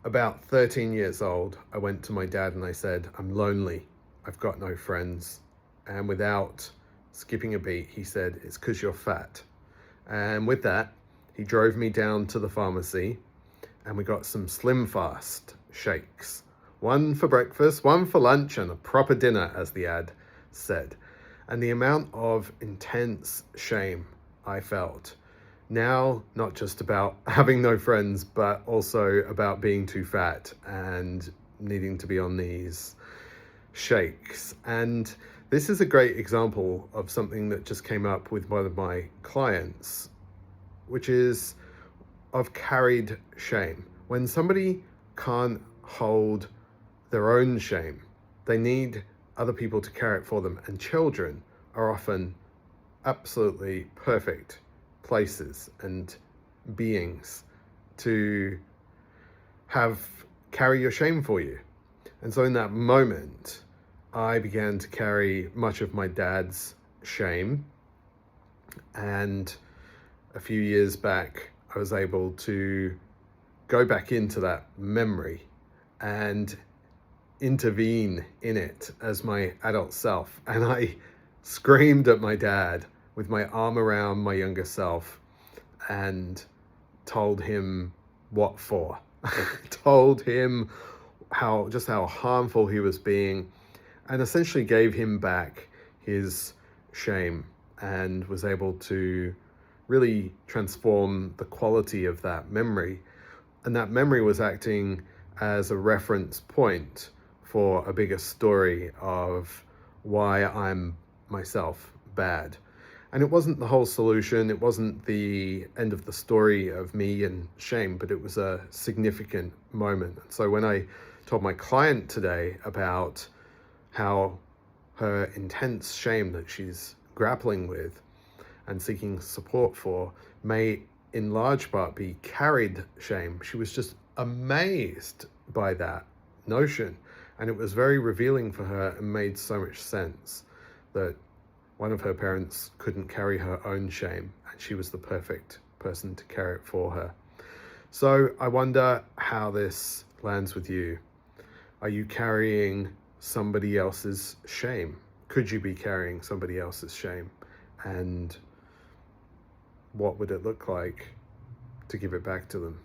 About 13 years old, I went to my dad and I said, I'm lonely. I've got no friends. And without skipping a beat, he said, it's because you're fat. And with that, he drove me down to the pharmacy and we got some Slim Fast shakes. One for breakfast, one for lunch, and a proper dinner, as the ad said. And the amount of intense shame I felt now, not just about having no friends, but also about being too fat and needing to be on these shakes. And this is a great example of something that just came up with one of my clients, which is of carried shame. When somebody can't hold their own shame, they need other people to carry it for them. And children are often absolutely perfect places and beings to have carry your shame for you. And so in that moment, I began to carry much of my dad's shame. And a few years back, I was able to go back into that memory and intervene in it as my adult self. And I screamed at my dad with my arm around my younger self and told him what for. Told him how harmful he was being, and essentially gave him back his shame and was able to really transform the quality of that memory. And that memory was acting as a reference point for a bigger story of why I'm myself bad. And it wasn't the whole solution, it wasn't the end of the story of me and shame, but it was a significant moment. So when I told my client today about how her intense shame that she's grappling with and seeking support for may in large part be carried shame, she was just amazed by that notion. And it was very revealing for her and made so much sense that one of her parents couldn't carry her own shame and she was the perfect person to carry it for her. So I wonder how this lands with you. Are you carrying somebody else's shame? Could you be carrying somebody else's shame? And what would it look like to give it back to them?